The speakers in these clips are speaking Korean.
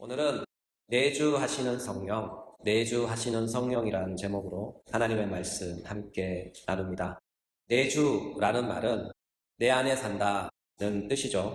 오늘은 내주하시는 성령, 내주하시는 성령이라는 제목으로 하나님의 말씀 함께 나눕니다. 내주라는 말은 내 안에 산다는 뜻이죠.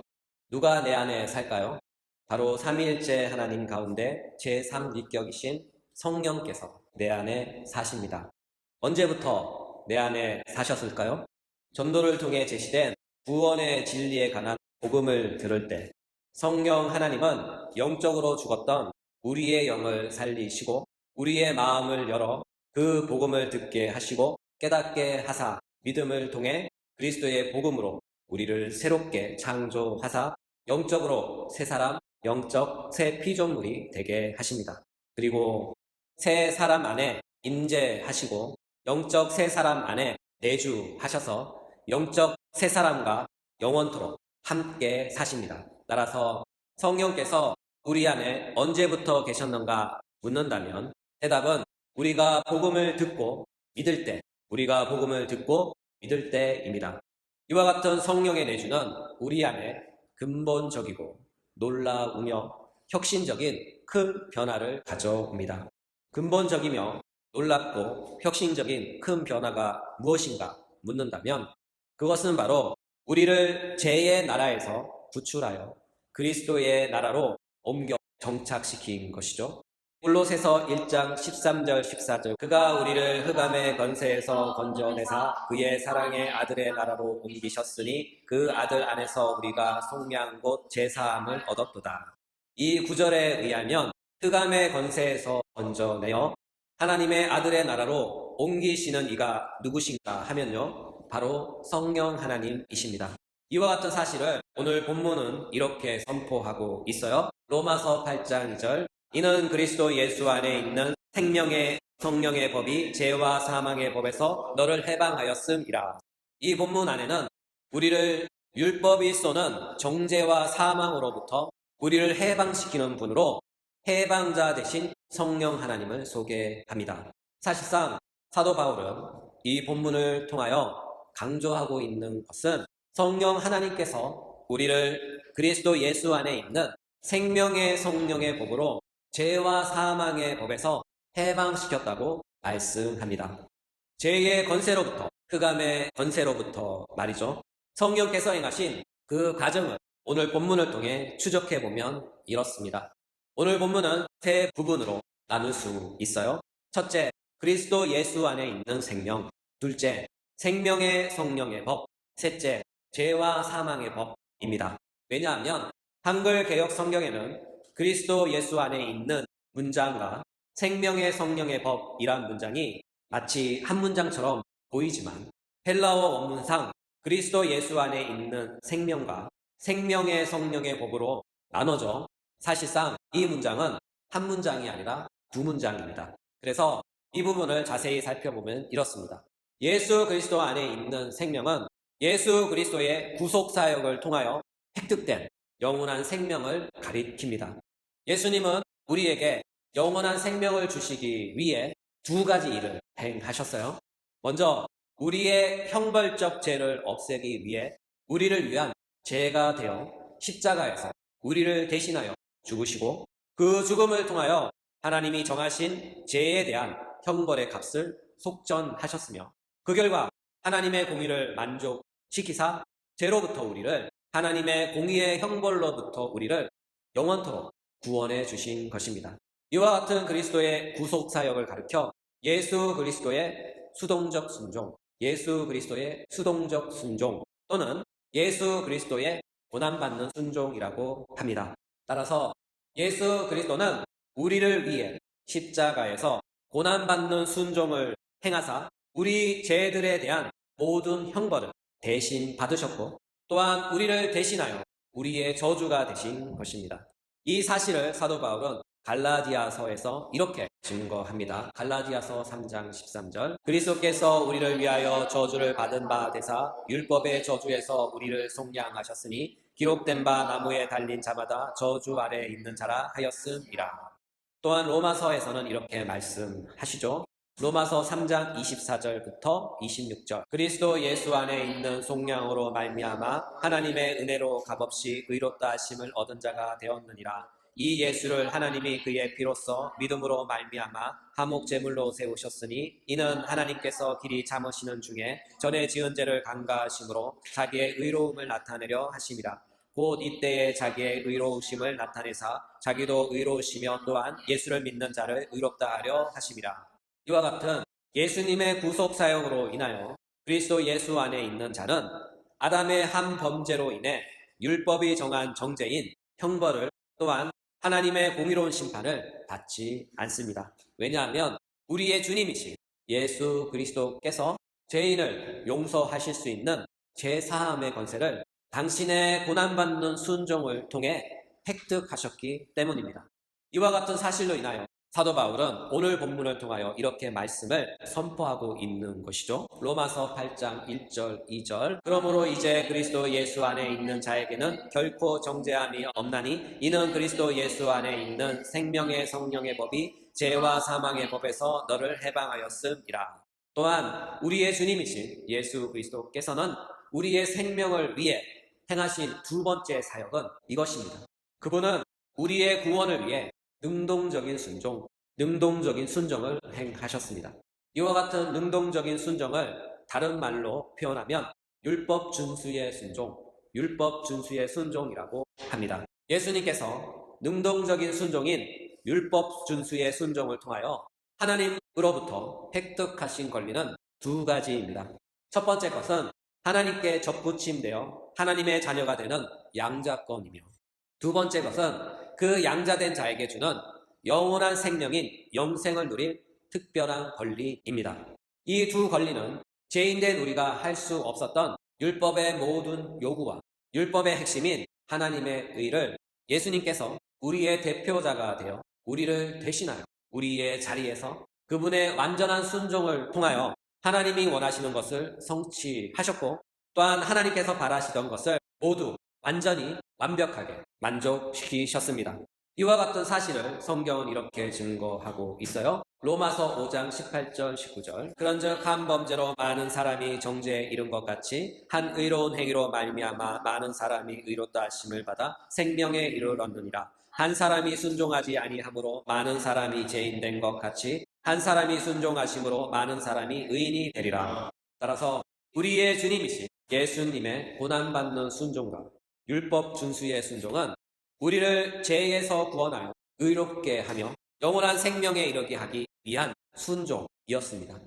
누가 내 안에 살까요? 바로 삼위일체 하나님 가운데 제3위격이신 성령께서 내 안에 사십니다. 언제부터 내 안에 사셨을까요? 전도를 통해 제시된 구원의 진리에 관한 복음을 들을 때 성령 하나님은 영적으로 죽었던 우리의 영을 살리시고 우리의 마음을 열어 그 복음을 듣게 하시고 깨닫게 하사 믿음을 통해 그리스도의 복음으로 우리를 새롭게 창조하사 영적으로 새 사람, 영적 새 피조물이 되게 하십니다. 그리고 새 사람 안에 임재하시고 영적 새 사람 안에 내주하셔서 영적 새 사람과 영원토록 함께 사십니다. 따라서 성령께서 우리 안에 언제부터 계셨는가 묻는다면 대답은 우리가 복음을 듣고 믿을 때, 우리가 복음을 듣고 믿을 때입니다. 이와 같은 성령의 내주는 우리 안에 근본적이고 놀라우며 혁신적인 큰 변화를 가져옵니다. 근본적이며 놀랍고 혁신적인 큰 변화가 무엇인가 묻는다면 그것은 바로 우리를 죄의 나라에서 구출하여 그리스도의 나라로 옮겨 정착시킨 것이죠. 골로새서 1장 13절 14절 그가 우리를 흑암의 권세에서 건져내사 그의 사랑의 아들의 나라로 옮기셨으니 그 아들 안에서 우리가 속량 곧 제사함을 얻었도다. 이 구절에 의하면 흑암의 권세에서 건져내어 하나님의 아들의 나라로 옮기시는 이가 누구신가 하면요, 바로 성령 하나님이십니다. 이와 같은 사실을 오늘 본문은 이렇게 선포하고 있어요. 로마서 8장 2절 이는 그리스도 예수 안에 있는 생명의 성령의 법이 죄와 사망의 법에서 너를 해방하였음이라. 이 본문 안에는 우리를 율법이 쏘는 정죄와 사망으로부터 우리를 해방시키는 분으로 해방자 대신 성령 하나님을 소개합니다. 사실상 사도 바울은 이 본문을 통하여 강조하고 있는 것은 성령 하나님께서 우리를 그리스도 예수 안에 있는 생명의 성령의 법으로 죄와 사망의 법에서 해방시켰다고 말씀합니다. 죄의 권세로부터, 흑암의 권세로부터 말이죠. 성령께서 행하신 그 과정을 오늘 본문을 통해 추적해보면 이렇습니다. 오늘 본문은 세 부분으로 나눌 수 있어요. 첫째, 그리스도 예수 안에 있는 생명. 둘째, 생명의 성령의 법. 셋째, 죄와 사망의 법입니다. 왜냐하면 한글 개역 성경에는 그리스도 예수 안에 있는 문장과 생명의 성령의 법이란 문장이 마치 한 문장처럼 보이지만 헬라어 원문상 그리스도 예수 안에 있는 생명과 생명의 성령의 법으로 나눠져 사실상 이 문장은 한 문장이 아니라 두 문장입니다. 그래서 이 부분을 자세히 살펴보면 이렇습니다. 예수 그리스도 안에 있는 생명은 예수 그리스도의 구속사역을 통하여 획득된 영원한 생명을 가리킵니다. 예수님은 우리에게 영원한 생명을 주시기 위해 두 가지 일을 행하셨어요. 먼저 우리의 형벌적 죄를 없애기 위해 우리를 위한 죄가 되어 십자가에서 우리를 대신하여 죽으시고 그 죽음을 통하여 하나님이 정하신 죄에 대한 형벌의 값을 속전하셨으며 그 결과 하나님의 공의를 만족시키사 죄로부터 우리를 하나님의 공의의 형벌로부터 우리를 영원토록 구원해 주신 것입니다. 이와 같은 그리스도의 구속사역을 가르쳐 예수 그리스도의 수동적 순종, 예수 그리스도의 수동적 순종 또는 예수 그리스도의 고난받는 순종이라고 합니다. 따라서 예수 그리스도는 우리를 위해 십자가에서 고난받는 순종을 행하사 우리 죄들에 대한 모든 형벌을 대신 받으셨고 또한 우리를 대신하여 우리의 저주가 되신 것입니다. 이 사실을 사도 바울은 갈라디아서에서 이렇게 증거합니다. 갈라디아서 3장 13절 그리스도께서 우리를 위하여 저주를 받은 바 되사 율법의 저주에서 우리를 속량하셨으니 기록된 바 나무에 달린 자마다 저주 아래에 있는 자라 하였음이라. 또한 로마서에서는 이렇게 말씀하시죠. 로마서 3장 24절부터 26절 그리스도 예수 안에 있는 속량으로 말미암아 하나님의 은혜로 값없이 의롭다 하심을 얻은 자가 되었느니라. 이 예수를 하나님이 그의 피로써 믿음으로 말미암아 화목 제물로 세우셨으니 이는 하나님께서 길이 참으시는 중에 전에 지은 죄를 간과하심으로 자기의 의로움을 나타내려 하심이라. 곧 이때에 자기의 의로우심을 나타내사 자기도 의로우시며 또한 예수를 믿는 자를 의롭다 하려 하심이라. 이와 같은 예수님의 구속 사역으로 인하여 그리스도 예수 안에 있는 자는 아담의 한 범죄로 인해 율법이 정한 정죄인 형벌을 또한 하나님의 공의로운 심판을 받지 않습니다. 왜냐하면 우리의 주님이신 예수 그리스도께서 죄인을 용서하실 수 있는 죄사함의 권세를 당신의 고난받는 순종을 통해 획득하셨기 때문입니다. 이와 같은 사실로 인하여 사도 바울은 오늘 본문을 통하여 이렇게 말씀을 선포하고 있는 것이죠. 로마서 8장 1절 2절 그러므로 이제 그리스도 예수 안에 있는 자에게는 결코 정죄함이 없나니 이는 그리스도 예수 안에 있는 생명의 성령의 법이 죄와 사망의 법에서 너를 해방하였음이라. 또한 우리의 주님이신 예수 그리스도께서는 우리의 생명을 위해 행하신 두 번째 사역은 이것입니다. 그분은 우리의 구원을 위해 능동적인 순종을 행하셨습니다. 이와 같은 능동적인 순종을 다른 말로 표현하면 율법 준수의 순종이라고 합니다. 예수님께서 능동적인 순종인 율법 준수의 순종을 통하여 하나님으로부터 획득하신 권리는 두 가지입니다. 첫 번째 것은 하나님께 접붙임되어 하나님의 자녀가 되는 양자권이며 두 번째 것은 그 양자된 자에게 주는 영원한 생명인 영생을 누릴 특별한 권리입니다. 이 두 권리는 죄인된 우리가 할 수 없었던 율법의 모든 요구와 율법의 핵심인 하나님의 의를 예수님께서 우리의 대표자가 되어 우리를 대신하여 우리의 자리에서 그분의 완전한 순종을 통하여 하나님이 원하시는 것을 성취하셨고 또한 하나님께서 바라시던 것을 모두 완전히 완벽하게 만족시키셨습니다. 이와 같은 사실을 성경은 이렇게 증거하고 있어요. 로마서 5장 18절 19절 그런즉 한 범죄로 많은 사람이 정죄에 이른 것 같이 한 의로운 행위로 말미암아 많은 사람이 의롭다 하심을 받아 생명에 이르렀느니라. 한 사람이 순종하지 아니함으로 많은 사람이 죄인된 것 같이 한 사람이 순종하심으로 많은 사람이 의인이 되리라. 따라서 우리의 주님이신 예수님의 고난받는 순종과 율법 준수의 순종은 우리를 죄에서 구원하여 의롭게 하며 영원한 생명에 이르게 하기 위한 순종이었습니다.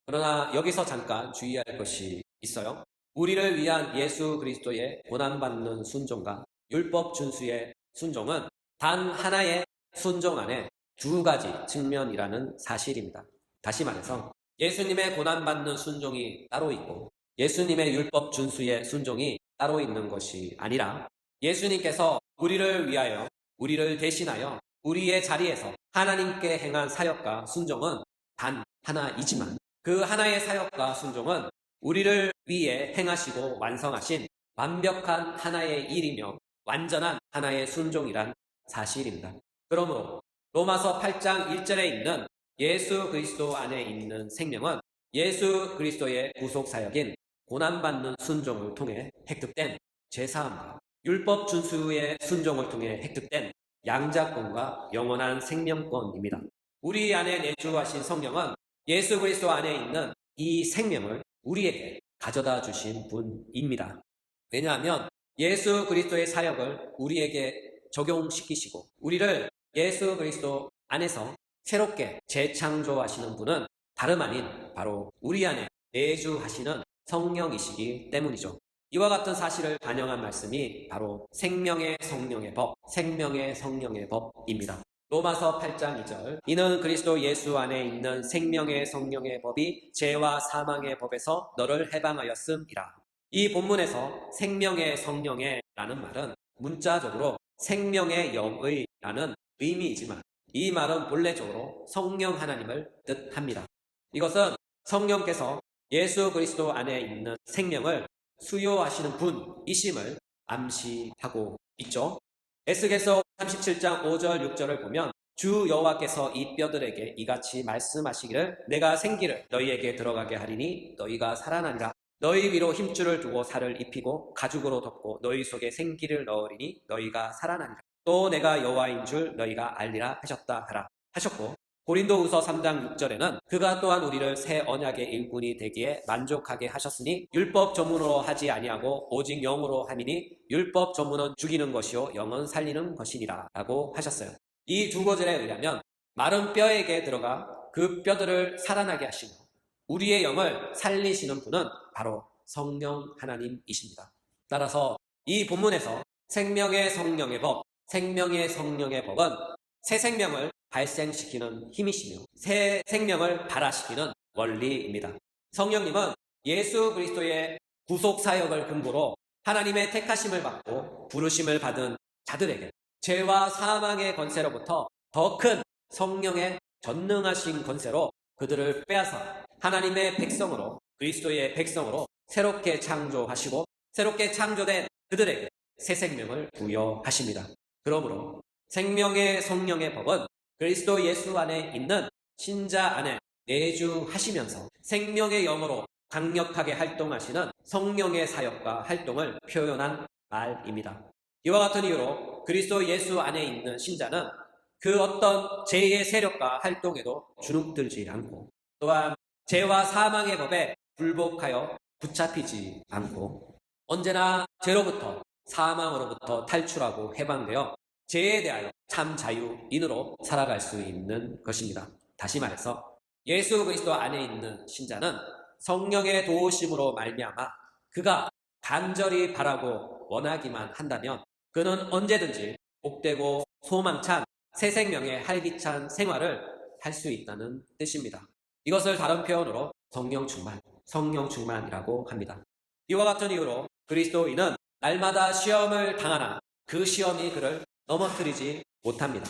그러나 여기서 잠깐 주의할 것이 있어요. 우리를 위한 예수 그리스도의 고난받는 순종과 율법 준수의 순종은 단 하나의 순종 안에 두 가지 측면이라는 사실입니다. 다시 말해서 예수님의 고난받는 순종이 따로 있고 예수님의 율법 준수의 순종이 따로 있는 것이 아니라 예수님께서 우리를 위하여 우리를 대신하여 우리의 자리에서 하나님께 행한 사역과 순종은 단 하나이지만 그 하나의 사역과 순종은 우리를 위해 행하시고 완성하신 완벽한 하나의 일이며 완전한 하나의 순종이란 사실입니다. 그러므로 로마서 8장 1절에 있는 예수 그리스도 안에 있는 생명은 예수 그리스도의 구속 사역인 고난받는 순종을 통해 획득된 죄사함과 율법 준수의 순종을 통해 획득된 양자권과 영원한 생명권입니다. 우리 안에 내주하신 성령은 예수 그리스도 안에 있는 이 생명을 우리에게 가져다 주신 분입니다. 왜냐하면 예수 그리스도의 사역을 우리에게 적용시키시고 우리를 예수 그리스도 안에서 새롭게 재창조하시는 분은 다름 아닌 바로 우리 안에 내주하시는 성령이시기 때문이죠. 이와 같은 사실을 반영한 말씀이 바로 생명의 성령의 법입니다. 로마서 8장 2절 이는 그리스도 예수 안에 있는 생명의 성령의 법이 죄와 사망의 법에서 너를 해방하였음이라. 이 본문에서 생명의 성령의 라는 말은 문자적으로 생명의 영의라는 의미이지만 이 말은 본래적으로 성령 하나님을 뜻합니다. 이것은 성령께서 예수 그리스도 안에 있는 생명을 수요하시는 분이심을 암시하고 있죠. 에스겔서 37장 5절 6절을 보면 주 여호와께서 이 뼈들에게 이같이 말씀하시기를 내가 생기를 너희에게 들어가게 하리니 너희가 살아나리라. 너희 위로 힘줄을 두고 살을 입히고 가죽으로 덮고 너희 속에 생기를 넣으리니 너희가 살아나리라. 또 내가 여호와인 줄 너희가 알리라 하셨다 하라 하셨고, 고린도후서 3장 6절에는 그가 또한 우리를 새 언약의 일꾼이 되기에 만족하게 하셨으니 율법 전문으로 하지 아니하고 오직 영으로 함이니 율법 전문은 죽이는 것이요 영은 살리는 것이니라 라고 하셨어요. 이 두 구절에 의하면 마른 뼈에게 들어가 그 뼈들을 살아나게 하시고 우리의 영을 살리시는 분은 바로 성령 하나님이십니다. 따라서 이 본문에서 생명의 성령의 법, 생명의 성령의 법은 새 생명을 발생시키는 힘이시며 새 생명을 발화시키는 원리입니다. 성령님은 예수 그리스도의 구속 사역을 근거로 하나님의 택하심을 받고 부르심을 받은 자들에게 죄와 사망의 권세로부터 더 큰 성령의 전능하신 권세로 그들을 빼앗아 하나님의 백성으로, 그리스도의 백성으로 새롭게 창조하시고 새롭게 창조된 그들에게 새 생명을 부여하십니다. 그러므로 생명의 성령의 법은 그리스도 예수 안에 있는 신자 안에 내주하시면서 생명의 영으로 강력하게 활동하시는 성령의 사역과 활동을 표현한 말입니다. 이와 같은 이유로 그리스도 예수 안에 있는 신자는 그 어떤 죄의 세력과 활동에도 주눅들지 않고, 또한 죄와 사망의 법에 굴복하여 붙잡히지 않고, 언제나 죄로부터 사망으로부터 탈출하고 해방되어 죄에 대하여 참 자유인으로 살아갈 수 있는 것입니다. 다시 말해서 예수 그리스도 안에 있는 신자는 성령의 도우심으로 말미암아 그가 간절히 바라고 원하기만 한다면 그는 언제든지 복되고 소망찬 새 생명의 활기찬 생활을 할 수 있다는 뜻입니다. 이것을 다른 표현으로 성령 충만, 성령 충만이라고 합니다. 이와 같은 이유로 그리스도인은 날마다 시험을 당하나 그 시험이 그를 넘어뜨리지 못합니다.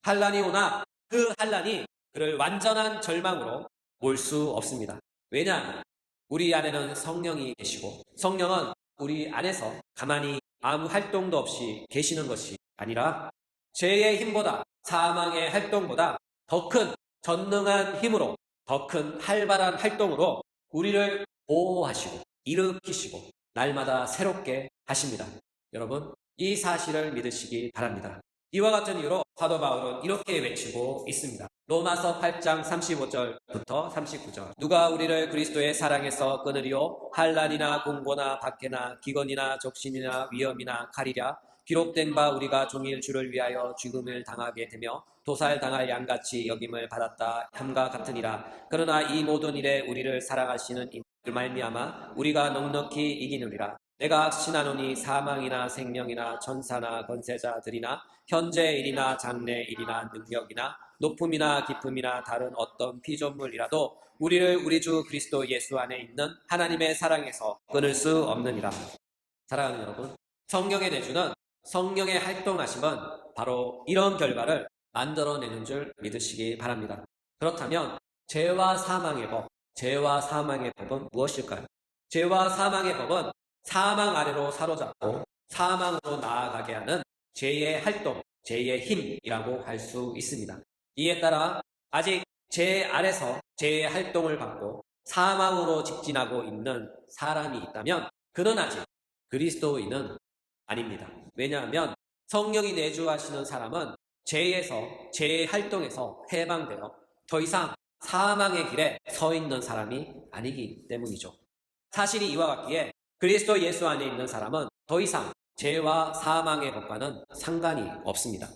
환난이 오나 그 환난이 그를 완전한 절망으로 몰 수 없습니다. 왜냐하면 우리 안에는 성령이 계시고 성령은 우리 안에서 가만히 아무 활동도 없이 계시는 것이 아니라 죄의 힘보다 사망의 활동보다 더 큰 전능한 힘으로, 더 큰 활발한 활동으로 우리를 보호하시고 일으키시고 날마다 새롭게 하십니다. 여러분, 이 사실을 믿으시기 바랍니다. 이와 같은 이유로 사도 바울은 이렇게 외치고 있습니다. 로마서 8장 35절부터 39절. 누가 우리를 그리스도의 사랑에서 끊으리요? 환난이나 공고나 박해나 기근이나 적신이나 위험이나 칼이랴. 기록된 바 우리가 종일 주를 위하여 죽음을 당하게 되며 도살당할 양같이 여김을 받았다 함과 같으니라. 그러나 이 모든 일에 우리를 사랑하시는 이를 말미암아 우리가 넉넉히 이기느니라. 내가 확신하노니 사망이나 생명이나 천사나 권세자들이나 현재 일이나 장래 일이나 능력이나 높음이나 깊음이나 다른 어떤 피조물이라도 우리를 우리 주 그리스도 예수 안에 있는 하나님의 사랑에서 끊을 수 없느니라. 사랑하는 여러분, 성령의 내주는 성령의 활동하심은 바로 이런 결과를 만들어내는 줄 믿으시기 바랍니다. 그렇다면 죄와 사망의 법, 죄와 사망의 법은 무엇일까요? 죄와 사망의 법은 사망 아래로 사로잡고 사망으로 나아가게 하는 죄의 활동, 죄의 힘이라고 할 수 있습니다. 이에 따라 아직 죄 아래서 죄의 활동을 받고 사망으로 직진하고 있는 사람이 있다면 그는 아직 그리스도인은 아닙니다. 왜냐하면 성령이 내주하시는 사람은 죄에서, 죄의 활동에서 해방되어 더 이상 사망의 길에 서 있는 사람이 아니기 때문이죠. 사실이 이와 같기에 그리스도 예수 안에 있는 사람은 더 이상 죄와 사망의 법과는 상관이 없습니다.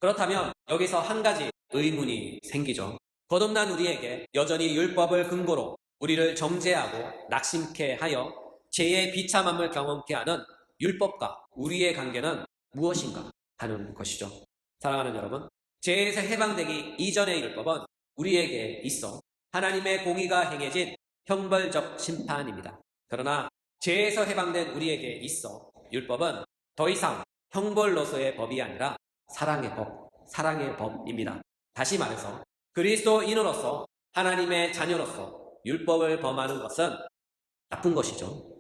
그렇다면 여기서 한 가지 의문이 생기죠. 거듭난 우리에게 여전히 율법을 근거로 우리를 정죄하고 낙심케 하여 죄의 비참함을 경험케 하는 율법과 우리의 관계는 무엇인가 하는 것이죠. 사랑하는 여러분, 죄에서 해방되기 이전의 율법은 우리에게 있어 하나님의 공의가 행해진 형벌적 심판입니다. 그러나 죄에서 해방된 우리에게 있어 율법은 더 이상 형벌로서의 법이 아니라 사랑의 법, 사랑의 법입니다. 다시 말해서 그리스도인으로서 하나님의 자녀로서 율법을 범하는 것은 나쁜 것이죠.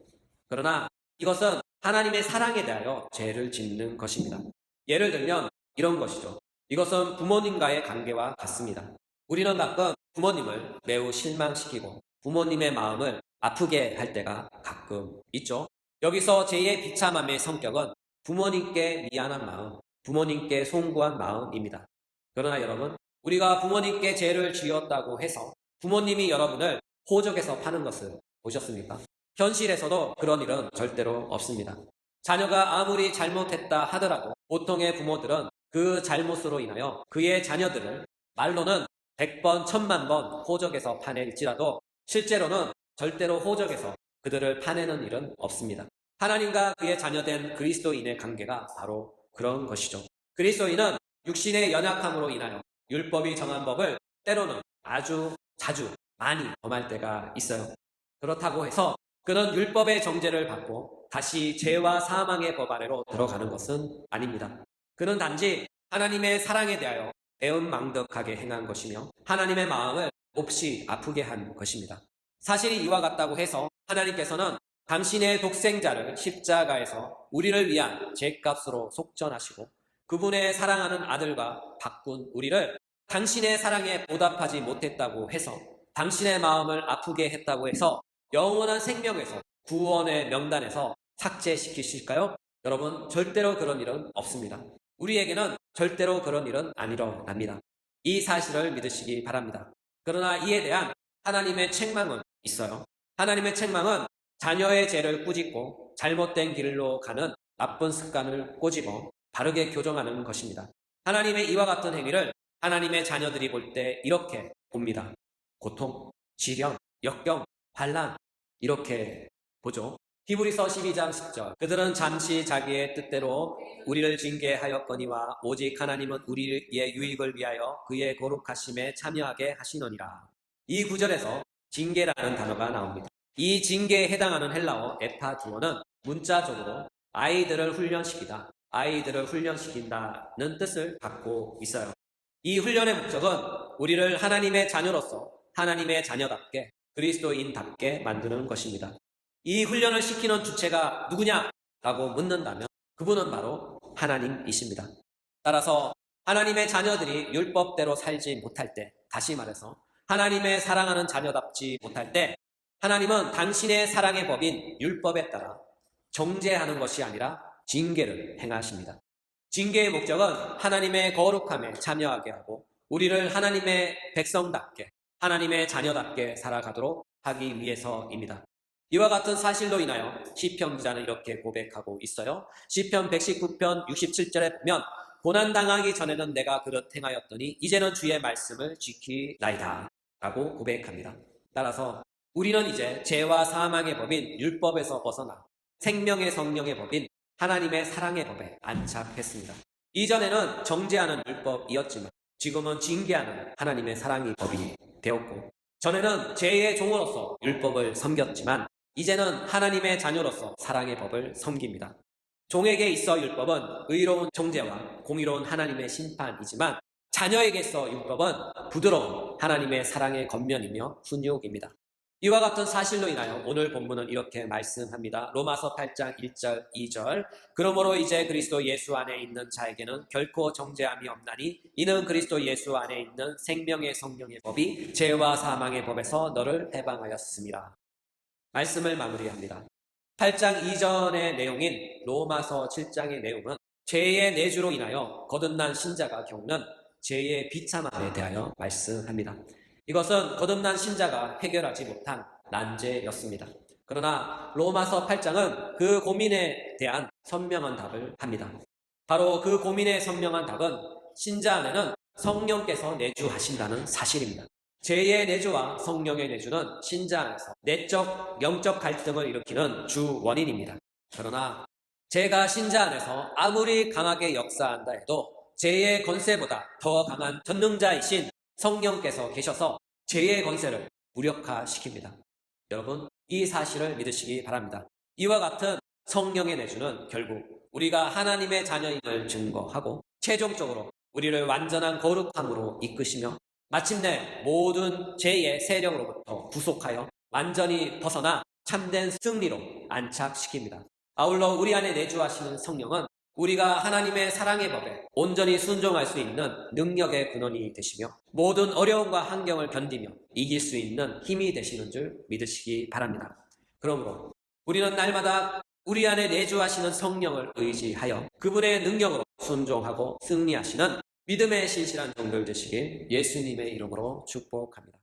그러나 이것은 하나님의 사랑에 대하여 죄를 짓는 것입니다. 예를 들면 이런 것이죠. 이것은 부모님과의 관계와 같습니다. 우리는 가끔 부모님을 매우 실망시키고 부모님의 마음을 아프게 할 때가 가끔 있죠. 여기서 죄의 비참함의 성격은 부모님께 미안한 마음, 부모님께 송구한 마음입니다. 그러나 여러분, 우리가 부모님께 죄를 지었다고 해서 부모님이 여러분을 호적에서 파는 것을 보셨습니까? 현실에서도 그런 일은 절대로 없습니다. 자녀가 아무리 잘못했다 하더라도 보통의 부모들은 그 잘못으로 인하여 그의 자녀들을 말로는 100번, 1000만 번 호적에서 파낼지라도 실제로는 절대로 호적에서 그들을 파내는 일은 없습니다. 하나님과 그의 자녀된 그리스도인의 관계가 바로 그런 것이죠. 그리스도인은 육신의 연약함으로 인하여 율법이 정한 법을 때로는 아주 자주 많이 범할 때가 있어요. 그렇다고 해서 그는 율법의 정죄를 받고 다시 죄와 사망의 법 아래로 들어가는 것은 아닙니다. 그는 단지 하나님의 사랑에 대하여 애음망덕하게 행한 것이며 하나님의 마음을 몹시 아프게 한 것입니다. 사실이 이와 같다고 해서 하나님께서는 당신의 독생자를 십자가에서 우리를 위한 죄값으로 속전하시고 그분의 사랑하는 아들과 바꾼 우리를 당신의 사랑에 보답하지 못했다고 해서 당신의 마음을 아프게 했다고 해서 영원한 생명에서 구원의 명단에서 삭제시키실까요? 여러분, 절대로 그런 일은 없습니다. 우리에게는 절대로 그런 일은 안 일어납니다. 이 사실을 믿으시기 바랍니다. 그러나 이에 대한 하나님의 책망은 있어요. 하나님의 책망은 자녀의 죄를 꾸짖고 잘못된 길로 가는 나쁜 습관을 꼬집어 바르게 교정하는 것입니다. 하나님의 이와 같은 행위를 하나님의 자녀들이 볼 때 이렇게 봅니다. 고통, 시련, 역경, 반란 이렇게 보죠. 히브리서 12장 10절 그들은 잠시 자기의 뜻대로 우리를 징계하였거니와 오직 하나님은 우리의 유익을 위하여 그의 거룩하심에 참여하게 하시느니라. 이 구절에서 징계라는 단어가 나옵니다. 이 징계에 해당하는 헬라어 에파디오는 문자적으로 아이들을 훈련시키다, 아이들을 훈련시킨다는 뜻을 갖고 있어요. 이 훈련의 목적은 우리를 하나님의 자녀로서 하나님의 자녀답게 그리스도인답게 만드는 것입니다. 이 훈련을 시키는 주체가 누구냐라고 묻는다면 그분은 바로 하나님이십니다. 따라서 하나님의 자녀들이 율법대로 살지 못할 때, 다시 말해서 하나님의 사랑하는 자녀답지 못할 때 하나님은 당신의 사랑의 법인 율법에 따라 정죄하는 것이 아니라 징계를 행하십니다. 징계의 목적은 하나님의 거룩함에 참여하게 하고 우리를 하나님의 백성답게 하나님의 자녀답게 살아가도록 하기 위해서입니다. 이와 같은 사실로 인하여 시편 기자는 이렇게 고백하고 있어요. 시편 119편 67절에 보면 고난당하기 전에는 내가 그릇 행하였더니 이제는 주의 말씀을 지키나이다 라고 고백합니다. 따라서 우리는 이제 죄와 사망의 법인 율법에서 벗어나 생명의 성령의 법인 하나님의 사랑의 법에 안착했습니다. 이전에는 정죄하는 율법이었지만 지금은 징계하는 하나님의 사랑의 법이 되었고 전에는 죄의 종으로서 율법을 섬겼지만 이제는 하나님의 자녀로서 사랑의 법을 섬깁니다. 종에게 있어 율법은 의로운 정죄와 공의로운 하나님의 심판이지만 자녀에게 있어 율법은 부드러운 하나님의 사랑의 겉면이며 훈육입니다. 이와 같은 사실로 인하여 오늘 본문은 이렇게 말씀합니다. 로마서 8장 1절 2절 그러므로 이제 그리스도 예수 안에 있는 자에게는 결코 정죄함이 없나니 이는 그리스도 예수 안에 있는 생명의 성령의 법이 죄와 사망의 법에서 너를 해방하였습니다. 말씀을 마무리합니다. 8장 이전의 내용인 로마서 7장의 내용은 죄의 내주로 인하여 거듭난 신자가 겪는 죄의 비참함에 대하여 말씀합니다. 이것은 거듭난 신자가 해결하지 못한 난제였습니다. 그러나 로마서 8장은 그 고민에 대한 선명한 답을 합니다. 바로 그 고민의 선명한 답은 신자 안에는 성령께서 내주하신다는 사실입니다. 죄의 내주와 성령의 내주는 신자 안에서 내적, 영적 갈등을 일으키는 주 원인입니다. 그러나 죄가 신자 안에서 아무리 강하게 역사한다 해도 죄의 권세보다 더 강한 전능자이신 성령께서 계셔서 죄의 권세를 무력화시킵니다. 여러분, 이 사실을 믿으시기 바랍니다. 이와 같은 성령의 내주는 결국 우리가 하나님의 자녀임을 증거하고 최종적으로 우리를 완전한 거룩함으로 이끄시며 마침내 모든 죄의 세력으로부터 구속하여 완전히 벗어나 참된 승리로 안착시킵니다. 아울러 우리 안에 내주하시는 성령은 우리가 하나님의 사랑의 법에 온전히 순종할 수 있는 능력의 근원이 되시며 모든 어려움과 환경을 견디며 이길 수 있는 힘이 되시는 줄 믿으시기 바랍니다. 그러므로 우리는 날마다 우리 안에 내주하시는 성령을 의지하여 그분의 능력으로 순종하고 승리하시는 믿음의 신실한 종들 되시길 예수님의 이름으로 축복합니다.